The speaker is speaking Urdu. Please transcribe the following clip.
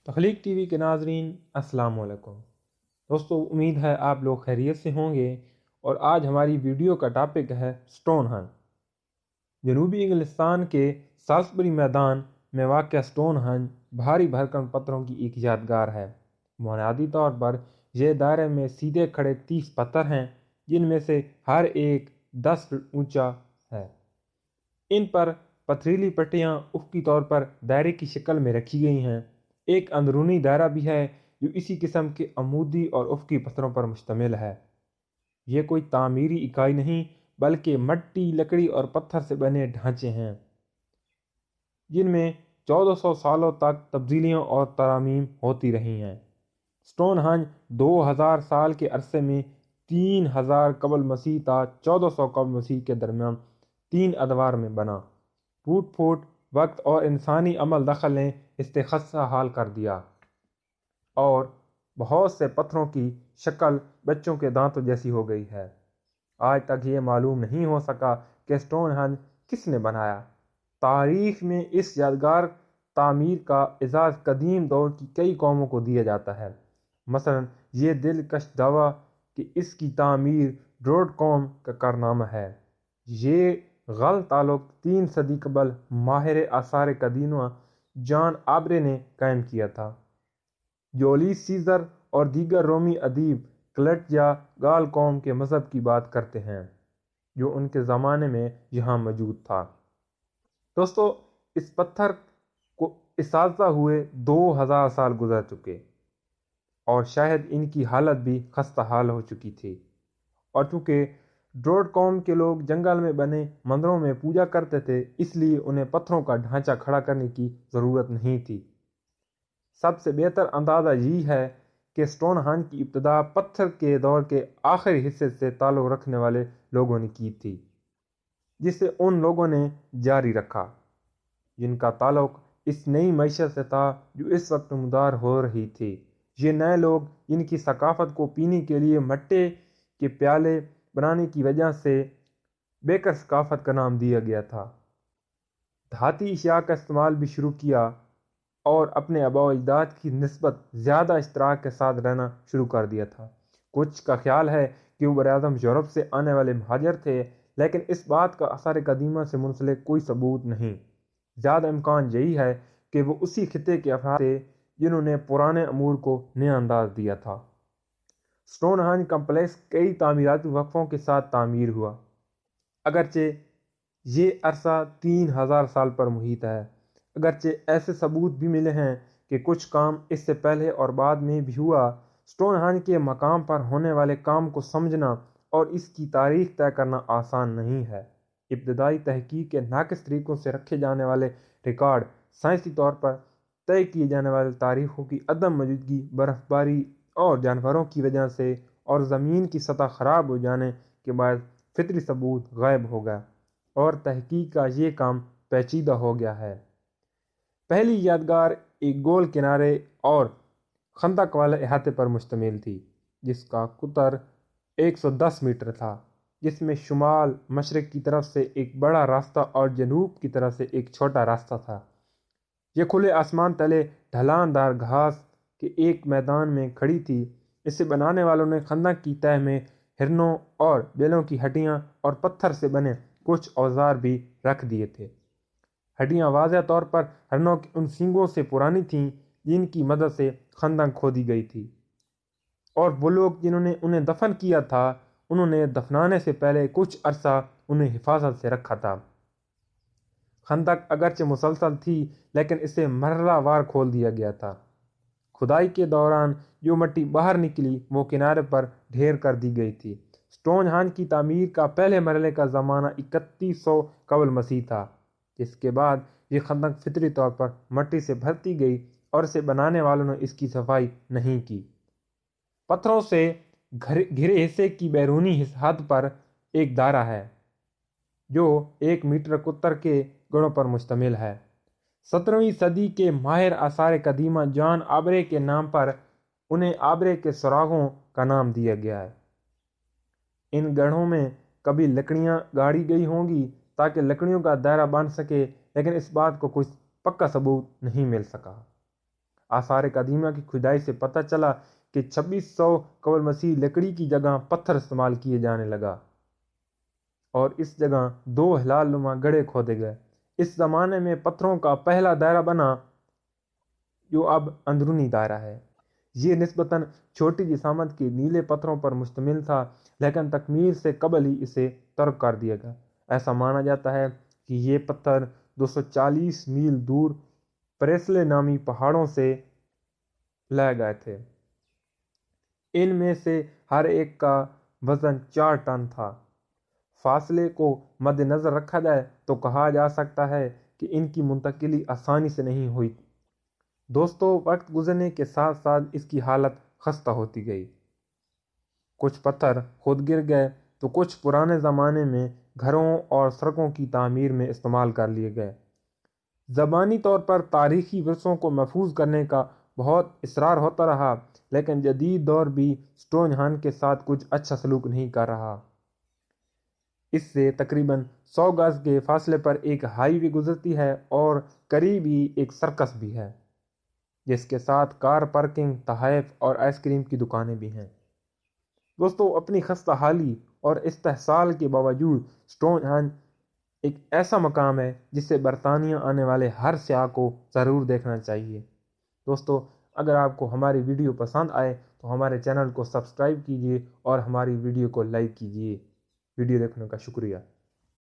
تخلیق ٹی وی کے ناظرین السلام علیکم دوستو، امید ہے آپ لوگ خیریت سے ہوں گے۔ اور آج ہماری ویڈیو کا ٹاپک ہے سٹون ہنج۔ جنوبی انگلستان کے سالسبری میدان میں واقع سٹون ہنج بھاری بھرکم پتھروں کی ایک یادگار ہے۔ بنیادی طور پر یہ دائرے میں سیدھے کھڑے 30 پتھر ہیں، جن میں سے ہر ایک 10 فٹ اونچا ہے۔ ان پر پتھریلی پٹیاں افقی طور پر دائرے کی شکل میں رکھی گئی ہیں۔ ایک اندرونی دائرہ بھی ہے جو اسی قسم کے عمودی اور افقی پتھروں پر مشتمل ہے۔ یہ کوئی تعمیری اکائی نہیں بلکہ مٹی، لکڑی اور پتھر سے بنے ڈھانچے ہیں، جن میں 1400 سالوں تک تبدیلیاں اور ترامیم ہوتی رہی ہیں۔ سٹون ہنج 2000 سال کے عرصے میں 3000 قبل مسیح تا 1400 قبل مسیح کے درمیان 3 ادوار میں بنا۔ پھوٹ پھوٹ وقت اور انسانی عمل دخل نے اس سے خستہ حال کر دیا، اور بہت سے پتھروں کی شکل بچوں کے دانتوں جیسی ہو گئی ہے۔ آج تک یہ معلوم نہیں ہو سکا کہ سٹون ہنج کس نے بنایا۔ تاریخ میں اس یادگار تعمیر کا اعزاز قدیم دور کی کئی قوموں کو دیا جاتا ہے۔ مثلا یہ دلکش دعویٰ کہ اس کی تعمیر ڈروٹ قوم کا کارنامہ ہے۔ یہ غلط تعلق 3 صدی قبل ماہر آثار قدیمہ جان آبرے نے قائم کیا تھا۔ جولیس سیزر اور دیگر رومی ادیب کلٹ یا گال قوم کے مذہب کی بات کرتے ہیں جو ان کے زمانے میں یہاں موجود تھا۔ دوستو، اس پتھر کو اساتذہ ہوئے 2000 سال گزر چکے، اور شاید ان کی حالت بھی خستہ حال ہو چکی تھی۔ اور چونکہ ڈروٹ قوم کے لوگ جنگل میں بنے مندروں میں پوجا کرتے تھے، اس لیے انہیں پتھروں کا ڈھانچہ کھڑا کرنے کی ضرورت نہیں تھی۔ سب سے بہتر اندازہ یہ ہے کہ سٹون ہنج کی ابتدا پتھر کے دور کے آخری حصے سے تعلق رکھنے والے لوگوں نے کی تھی، جسے ان لوگوں نے جاری رکھا جن کا تعلق اس نئی معیشت سے تھا جو اس وقت نمودار ہو رہی تھی۔ یہ نئے لوگ جن کی ثقافت کو پینے کے لیے مٹی کے پیالے بنانے کی وجہ سے بیکر ثقافت کا نام دیا گیا تھا، دھاتی اشیاء کا استعمال بھی شروع کیا اور اپنے آباء و اجداد کی نسبت زیادہ اشتراک کے ساتھ رہنا شروع کر دیا تھا۔ کچھ کا خیال ہے کہ وہ براعظم یورپ سے آنے والے مہاجر تھے، لیکن اس بات کا آثار قدیمہ سے منسلک کوئی ثبوت نہیں۔ زیادہ امکان یہی ہے کہ وہ اسی خطے کے افراد تھے جنہوں نے پرانے امور کو نیا انداز دیا تھا۔ سٹون ہنج کمپلیکس کئی تعمیراتی وقفوں کے ساتھ تعمیر ہوا، اگرچہ یہ عرصہ 3000 سال پر محیط ہے۔ اگرچہ ایسے ثبوت بھی ملے ہیں کہ کچھ کام اس سے پہلے اور بعد میں بھی ہوا۔ سٹون ہنج کے مقام پر ہونے والے کام کو سمجھنا اور اس کی تاریخ طے کرنا آسان نہیں ہے۔ ابتدائی تحقیق کے ناقص طریقوں سے رکھے جانے والے ریکارڈ، سائنسی طور پر طے کیے جانے والے تاریخوں کی عدم موجودگی، برف باری اور جانوروں کی وجہ سے، اور زمین کی سطح خراب ہو جانے کے باعث فطری ثبوت غائب ہو گیا، اور تحقیق کا یہ کام پیچیدہ ہو گیا ہے۔ پہلی یادگار ایک گول کنارے اور خندق والے احاطے پر مشتمل تھی، جس کا قطر 110 میٹر تھا، جس میں شمال مشرق کی طرف سے ایک بڑا راستہ اور جنوب کی طرف سے ایک چھوٹا راستہ تھا۔ یہ کھلے آسمان تلے ڈھلان دار گھاس کے ایک میدان میں کھڑی تھی۔ اسے بنانے والوں نے خندق کی تہہ میں ہرنوں اور بیلوں کی ہڈیاں اور پتھر سے بنے کچھ اوزار بھی رکھ دیے تھے۔ ہڈیاں واضح طور پر ہرنوں کے ان سینگوں سے پرانی تھیں جن کی مدد سے خندق کھودی گئی تھی، اور وہ لوگ جنہوں نے انہیں دفن کیا تھا انہوں نے دفنانے سے پہلے کچھ عرصہ انہیں حفاظت سے رکھا تھا۔ خندق اگرچہ مسلسل تھی، لیکن اسے مرحلہ وار کھول دیا گیا تھا۔ کھدائی کے دوران جو مٹی باہر نکلی وہ کنارے پر ڈھیر کر دی گئی تھی۔ سٹون ہنج کی تعمیر کا پہلے مرحلے کا زمانہ 3100 قبل مسیح تھا، جس کے بعد یہ خندق فطری طور پر مٹی سے بھرتی گئی اور اسے بنانے والوں نے اس کی صفائی نہیں کی۔ پتھروں سے گھرے حصے کی بیرونی حد پر ایک دائرہ ہے جو 1 میٹر قطر کے گڑھوں پر مشتمل ہے۔ 17ویں صدی کے ماہر آثار قدیمہ جان آبرے کے نام پر انہیں آبرے کے سراغوں کا نام دیا گیا ہے۔ ان گڑھوں میں کبھی لکڑیاں گاڑی گئی ہوں گی تاکہ لکڑیوں کا دائرہ بن سکے، لیکن اس بات کو کوئی پکا ثبوت نہیں مل سکا۔ آثار قدیمہ کی کھدائی سے پتہ چلا کہ 2600 قبل مسیح لکڑی کی جگہ پتھر استعمال کیے جانے لگا اور اس جگہ 2 ہلال نما گڑھے کھودے گئے۔ اس زمانے میں پتھروں کا پہلا دائرہ بنا جو اب اندرونی دائرہ ہے۔ یہ نسبتاً چھوٹی جسامت کے نیلے پتھروں پر مشتمل تھا، لیکن تکمیل سے قبل ہی اسے ترک کر دیا گیا۔ ایسا مانا جاتا ہے کہ یہ پتھر 240 میل دور پریسلے نامی پہاڑوں سے لائے گئے تھے۔ ان میں سے ہر ایک کا وزن 4 ٹن تھا۔ فاصلے کو مد نظر رکھا جائے تو کہا جا سکتا ہے کہ ان کی منتقلی آسانی سے نہیں ہوئی۔ دوستو، وقت گزرنے کے ساتھ ساتھ اس کی حالت خستہ ہوتی گئی۔ کچھ پتھر خود گر گئے تو کچھ پرانے زمانے میں گھروں اور سڑکوں کی تعمیر میں استعمال کر لیے گئے۔ زبانی طور پر تاریخی ورثوں کو محفوظ کرنے کا بہت اصرار ہوتا رہا، لیکن جدید دور بھی سٹون ہن کے ساتھ کچھ اچھا سلوک نہیں کر رہا۔ اس سے تقریباً 100 گز کے فاصلے پر ایک ہائی وے گزرتی ہے اور قریب ہی ایک سرکس بھی ہے، جس کے ساتھ کار پارکنگ، تحائف اور آئس کریم کی دکانیں بھی ہیں۔ دوستو، اپنی خستہ حالی اور استحصال کے باوجود سٹون ہن ایک ایسا مقام ہے جسے برطانیہ آنے والے ہر سیاح کو ضرور دیکھنا چاہیے۔ دوستو، اگر آپ کو ہماری ویڈیو پسند آئے تو ہمارے چینل کو سبسکرائب کیجیے اور ہماری ویڈیو کو لائک کیجیے۔ ویڈیو دیکھنے کا شکریہ۔